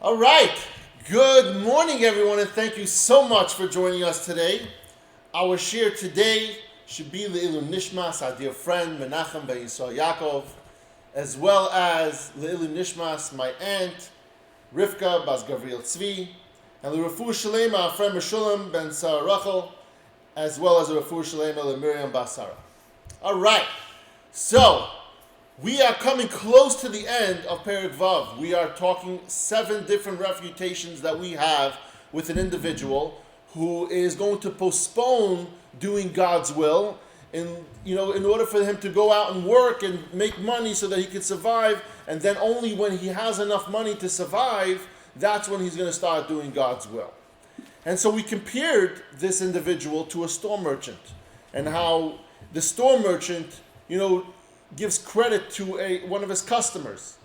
All right. Good morning, everyone, and thank you so much for joining us today. Our share today should be Le'ilu Nishmas, our dear friend Menachem ben Yisrael Yaakov, as well as Le'ilu Nishmas, my aunt Rivka Bas Gavriel Tzvi, and L'Refu Shalema, our friend Meshulam ben Sarah Rachel, as well as L'Refu Shalema LeMiriam Bas Sarah. All right. So, we are coming close to the end of Perek Vav. We are talking 7 different refutations that we have with an individual who is going to postpone doing God's will in order for him to go out and work and make money so that he can survive, and then only when he has enough money to survive, that's when he's going to start doing God's will. And so we compared this individual to a store merchant, and how the store merchant, gives credit to one of his customers.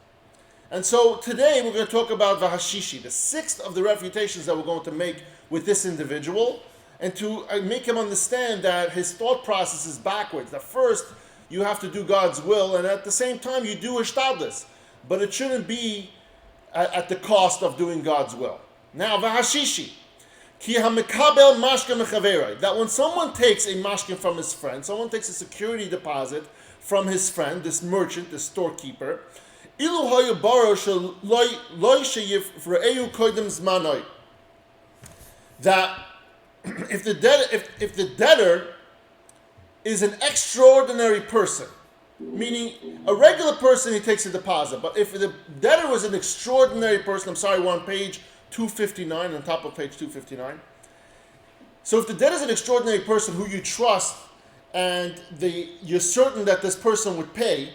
And so today we're going to talk about Vahashishi, the 6th of the refutations that we're going to make with this individual, and to make him understand that his thought process is backwards. That first you have to do God's will, and at the same time you do Ishtadlis. But it shouldn't be at the cost of doing God's will. Now, Vahashishi. Ki hamikabel mashke mechaverei. That when someone takes a mashke from his friend, someone takes a security deposit from his friend, this merchant, this storekeeper, ilu hayu baro shel loy sheyifre'eu kodim zmanoi. That if the debtor is an extraordinary person, meaning a regular person, he takes a deposit, but if the debtor was an extraordinary person, we're on page 259, on top of page 259. So if the debtor is an extraordinary person who you trust, and you're certain that this person would pay,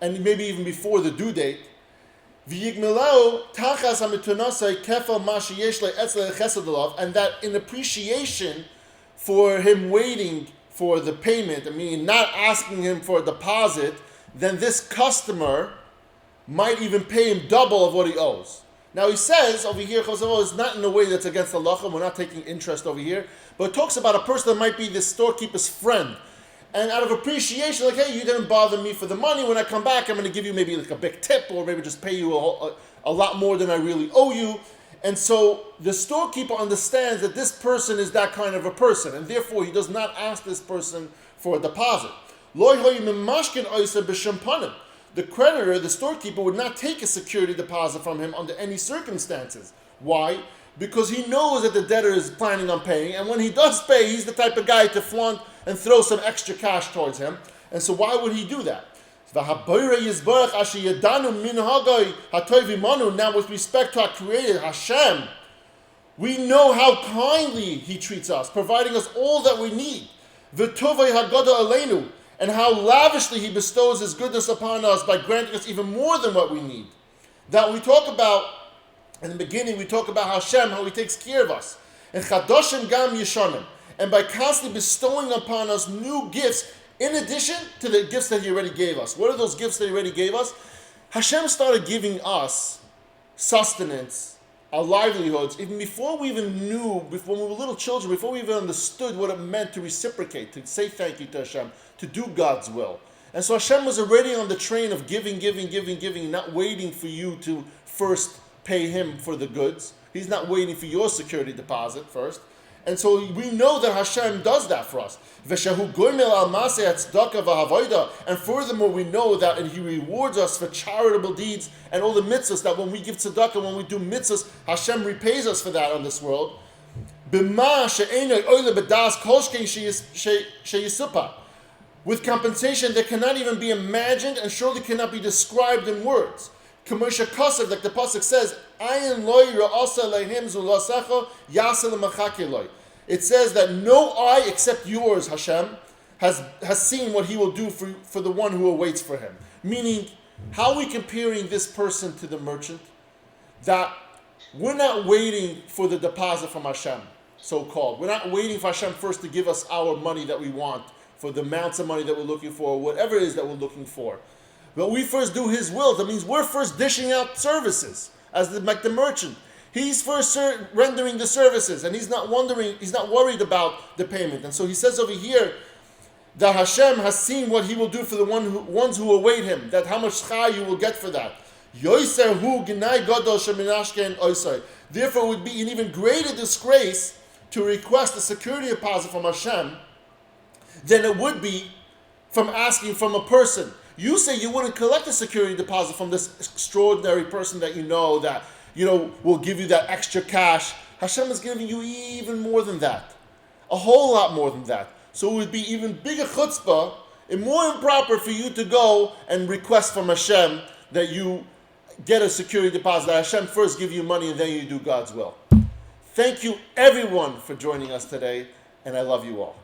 and maybe even before the due date, and that in appreciation for him waiting for the payment, not asking him for a deposit, then this customer might even pay him double of what he owes. Now he says over here, it's not in a way that's against the halacha, we're not taking interest over here, but it talks about a person that might be the storekeeper's friend. And out of appreciation, like, hey, you didn't bother me for the money, when I come back I'm going to give you maybe like a big tip, or maybe just pay you a lot more than I really owe you. And so the storekeeper understands that this person is that kind of a person, and therefore he does not ask this person for a deposit. The creditor, the storekeeper, would not take a security deposit from him under any circumstances. Why? Because he knows that the debtor is planning on paying, and when he does pay, he's the type of guy to flaunt and throw some extra cash towards him. And so why would he do that? Now with respect to our Creator, Hashem, we know how kindly He treats us, providing us all that we need. And how lavishly He bestows His goodness upon us by granting us even more than what we need. That we talk about, in the beginning, we talk about Hashem, how He takes care of us. And Chadoshim Gam Yeshanim. And by constantly bestowing upon us new gifts, in addition to the gifts that He already gave us. What are those gifts that He already gave us? Hashem started giving us sustenance, our livelihoods, even before we even knew, before we were little children, before we even understood what it meant to reciprocate, to say thank you to Hashem, to do God's will. And so Hashem was already on the train of giving, not waiting for you to first pay Him for the goods. He's not waiting for your security deposit first. And so we know that Hashem does that for us. And furthermore, we know that He rewards us for charitable deeds and all the mitzvahs, that when we give tzedakah, when we do mitzvahs, Hashem repays us for that on this world. With compensation that cannot even be imagined and surely cannot be described in words. Kamosha Kosev, like the pasuk says, "Ayin loy ra'asa lehim zulasecha yasel machakeloi." It says that no eye except yours, Hashem, has seen what He will do for the one who awaits for Him. Meaning, how are we comparing this person to the merchant? That we're not waiting for the deposit from Hashem, so-called. We're not waiting for Hashem first to give us our money that we want, for the amounts of money that we're looking for, whatever it is that we're looking for. But we first do His will. That means we're first dishing out services, like the merchant. He's first rendering the services, and he's not worried about the payment. And so he says over here that Hashem has seen what He will do for the ones who await Him, that how much schar you will get for that. Yoiser hu gnai gadol sheminashken oisai. Therefore, it would be an even greater disgrace to request a security deposit from Hashem than it would be from asking from a person. You say you wouldn't collect a security deposit from this extraordinary person that that will give you that extra cash. Hashem is giving you even more than that, a whole lot more than that. So it would be even bigger chutzpah and more improper for you to go and request from Hashem that you get a security deposit, that Hashem first give you money and then you do God's will. Thank you everyone for joining us today, and I love you all.